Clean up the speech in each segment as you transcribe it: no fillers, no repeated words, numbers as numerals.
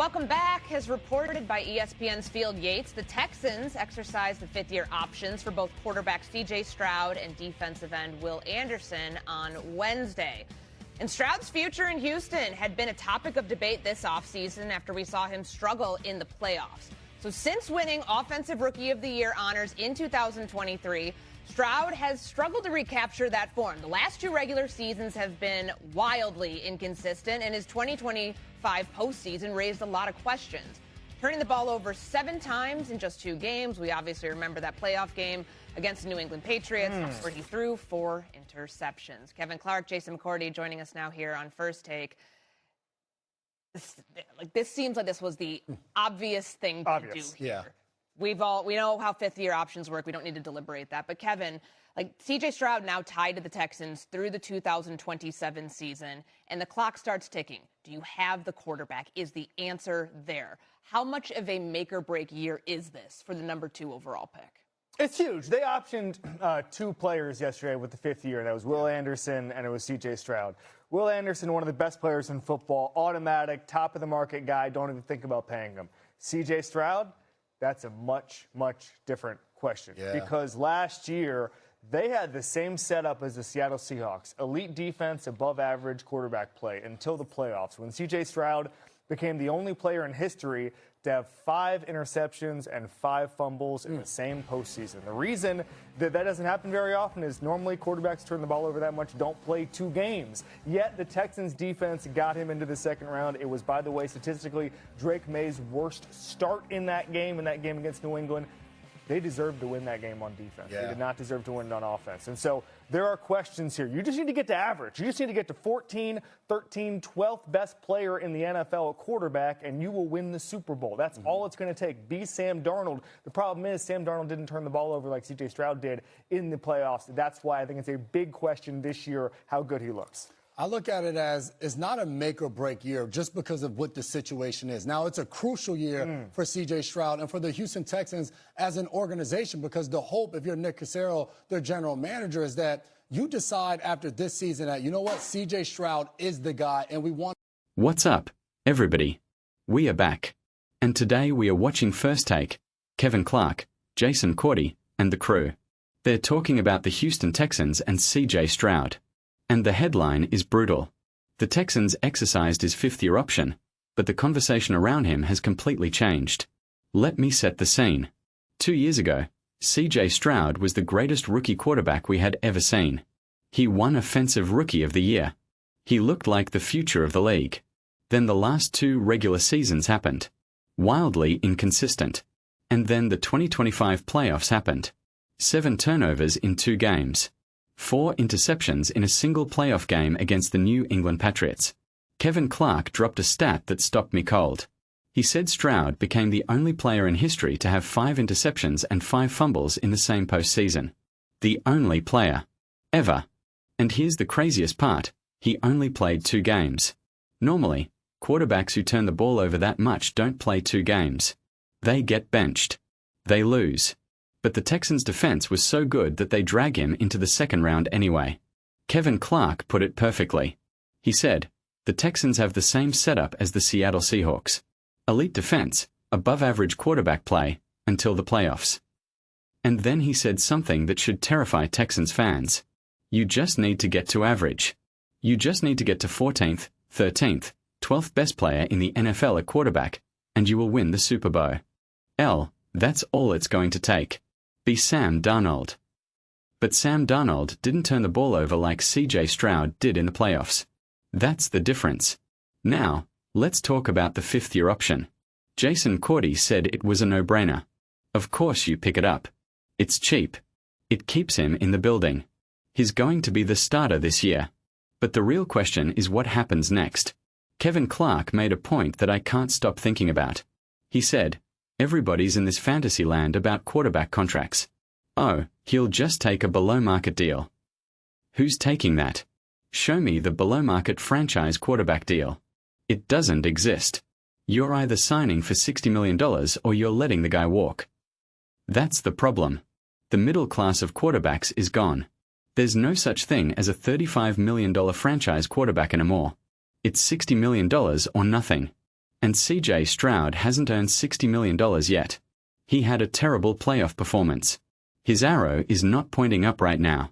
Welcome back. As reported by ESPN's Field Yates, the Texans exercised the fifth-year options for both quarterbacks C.J. Stroud and defensive end Will Anderson on Wednesday. And Stroud's future in Houston had been a topic of debate this offseason after we saw him struggle in the playoffs. So since winning Offensive Rookie of the Year honors in 2023, Stroud has struggled to recapture that form. The last two regular seasons have been wildly inconsistent, and his 2025 postseason raised a lot of questions. Turning the ball over 7 times in just 2 games. We obviously remember that playoff game against the New England Patriots where he threw 4 interceptions. Kevin Clark, Jason McCourty joining us now here on First Take. This seems like this was the obvious thing to do here. Yeah. We know how fifth-year options work. We don't need to deliberate that. But, Kevin, C.J. Stroud now tied to the Texans through the 2027 season, and the clock starts ticking. Do you have the quarterback? Is the answer there? How much of a make-or-break year is this for the number 2 overall pick? It's huge. They optioned 2 players yesterday with the 5th year. That was Will Anderson and it was C.J. Stroud. Will Anderson, one of the best players in football, automatic, top-of-the-market guy. Don't even think about paying him. C.J. Stroud? That's a much, much different question. Yeah. Because last year, they had the same setup as the Seattle Seahawks. Elite defense, above average quarterback play until the playoffs, when C.J. Stroud became the only player in history to have 5 interceptions and 5 fumbles in the same postseason. The reason that doesn't happen very often is normally quarterbacks turn the ball over that much, don't play 2 games. Yet the Texans defense got him into the second round. It was, by the way, statistically, Drake May's worst start in that game against New England. They deserved to win that game on defense. Yeah. They did not deserve to win it on offense. And so there are questions here. You just need to get to average. You just need to get to 14, 13, 12th best player in the NFL at quarterback, and you will win the Super Bowl. That's all it's going to take. Be Sam Darnold. The problem is Sam Darnold didn't turn the ball over like C.J. Stroud did in the playoffs. That's why I think it's a big question this year how good he looks. I look at it as it's not a make-or-break year just because of what the situation is. Now, it's a crucial year for C.J. Stroud and for the Houston Texans as an organization, because the hope, if you're Nick Cassero, their general manager, is that you decide after this season that, you know what, C.J. Stroud is the guy, and we want... What's up, everybody? We are back. And today we are watching First Take, Kevin Clark, Jason McCourty, and the crew. They're talking about the Houston Texans and C.J. Stroud. And the headline is brutal. The Texans exercised his 5th-year option, but the conversation around him has completely changed. Let me set the scene. 2 years ago, C.J. Stroud was the greatest rookie quarterback we had ever seen. He won Offensive Rookie of the Year. He looked like the future of the league. Then the last 2 regular seasons happened. Wildly inconsistent. And then the 2025 playoffs happened. 7 turnovers in 2 games. 4 interceptions in a single playoff game against the New England Patriots. Kevin Clark dropped a stat that stopped me cold. He said Stroud became the only player in history to have 5 interceptions and 5 fumbles in the same postseason. The only player. Ever. And here's the craziest part. He only played 2 games. Normally, quarterbacks who turn the ball over that much don't play 2 games. They get benched. They lose. But the Texans' defense was so good that they drag him into the second round anyway. Kevin Clark put it perfectly. He said, the Texans have the same setup as the Seattle Seahawks. Elite defense, above-average quarterback play, until the playoffs. And then he said something that should terrify Texans fans. You just need to get to average. You just need to get to 14th, 13th, 12th best player in the NFL at quarterback, and you will win the Super Bowl. That's all it's going to take. Be Sam Darnold. But Sam Darnold didn't turn the ball over like C.J. Stroud did in the playoffs. That's the difference. Now, let's talk about the 5th-year option. Jason McCourty said it was a no-brainer. Of course you pick it up. It's cheap. It keeps him in the building. He's going to be the starter this year. But the real question is what happens next. Kevin Clark made a point that I can't stop thinking about. He said, everybody's in this fantasy land about quarterback contracts. Oh, he'll just take a below-market deal. Who's taking that? Show me the below-market franchise quarterback deal. It doesn't exist. You're either signing for $60 million or you're letting the guy walk. That's the problem. The middle class of quarterbacks is gone. There's no such thing as a $35 million franchise quarterback anymore. It's $60 million or nothing. And CJ Stroud hasn't earned $60 million yet. He had a terrible playoff performance. His arrow is not pointing up right now.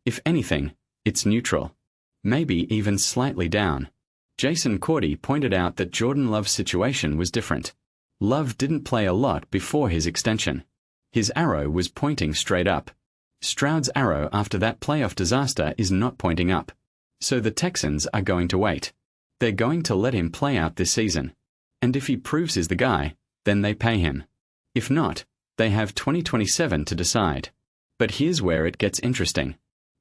If anything, it's neutral. Maybe even slightly down. Jason McCourty pointed out that Jordan Love's situation was different. Love didn't play a lot before his extension. His arrow was pointing straight up. Stroud's arrow after that playoff disaster is not pointing up. So the Texans are going to wait. They're going to let him play out this season. And if he proves he's the guy, then they pay him. If not, they have 2027 to decide. But here's where it gets interesting.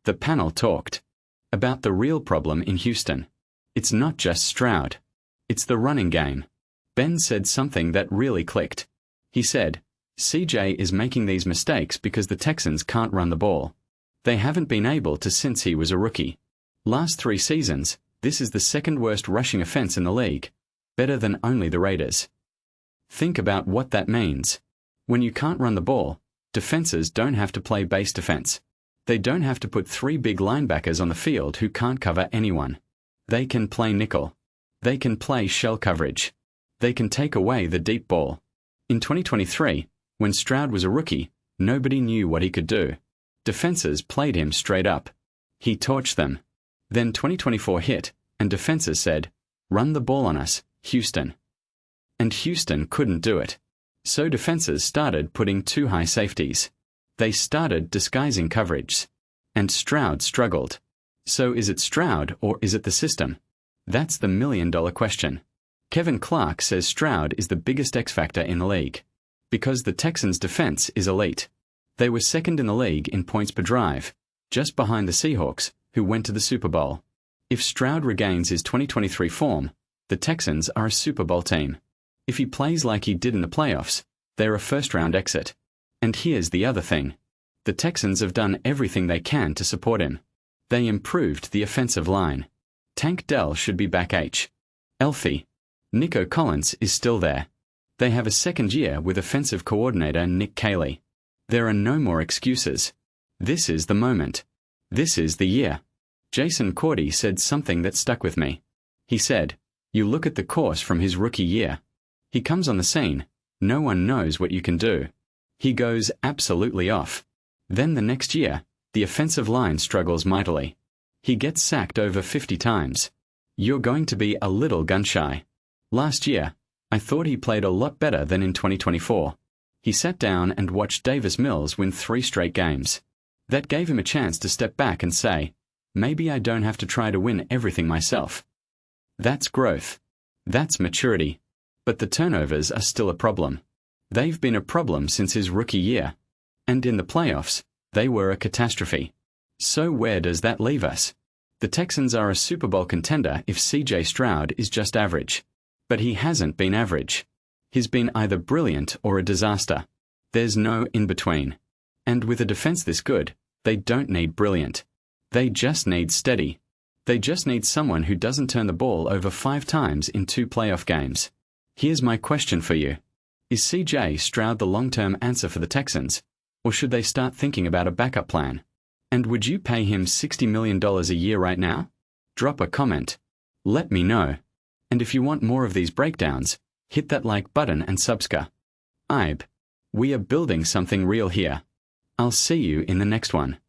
The panel talked about the real problem in Houston. It's not just Stroud. It's the running game. Ben said something that really clicked. He said, CJ is making these mistakes because the Texans can't run the ball. They haven't been able to since he was a rookie. Last 3 seasons, this is the second worst rushing offense in the league. Better than only the Raiders. Think about what that means. When you can't run the ball, defenses don't have to play base defense. They don't have to put 3 big linebackers on the field who can't cover anyone. They can play nickel. They can play shell coverage. They can take away the deep ball. In 2023, when Stroud was a rookie, nobody knew what he could do. Defenses played him straight up. He torched them. Then 2024 hit, and defenses said, "Run the ball on us, Houston." And Houston couldn't do it. So defenses started putting 2 high safeties. They started disguising coverage. And Stroud struggled. So is it Stroud or is it the system? That's the million-dollar question. Kevin Clark says Stroud is the biggest X factor in the league. Because the Texans' defense is elite. They were second in the league in points per drive, just behind the Seahawks, who went to the Super Bowl. If Stroud regains his 2023 form, the Texans are a Super Bowl team. If he plays like he did in the playoffs, they're a first-round exit. And here's the other thing. The Texans have done everything they can to support him. They improved the offensive line. Tank Dell should be back Elfie. Nico Collins is still there. They have a second year with offensive coordinator Nick Caley. There are no more excuses. This is the moment. This is the year. Jason McCourty said something that stuck with me. He said, "You look at the course from his rookie year. He comes on the scene. No one knows what you can do. He goes absolutely off. Then the next year, the offensive line struggles mightily. He gets sacked over 50 times. You're going to be a little gun-shy. Last year, I thought he played a lot better than in 2024. He sat down and watched Davis Mills win 3 straight games. That gave him a chance to step back and say, maybe I don't have to try to win everything myself. That's growth. That's maturity. But the turnovers are still a problem. They've been a problem since his rookie year. And in the playoffs, they were a catastrophe. So where does that leave us? The Texans are a Super Bowl contender if CJ Stroud is just average. But he hasn't been average. He's been either brilliant or a disaster. There's no in-between. And with a defense this good, they don't need brilliant. They just need steady. They just need someone who doesn't turn the ball over 5 times in 2 playoff games. Here's my question for you. Is CJ Stroud the long-term answer for the Texans? Or should they start thinking about a backup plan? And would you pay him $60 million a year right now? Drop a comment. Let me know. And if you want more of these breakdowns, hit that like button and subscribe. We are building something real here. I'll see you in the next one.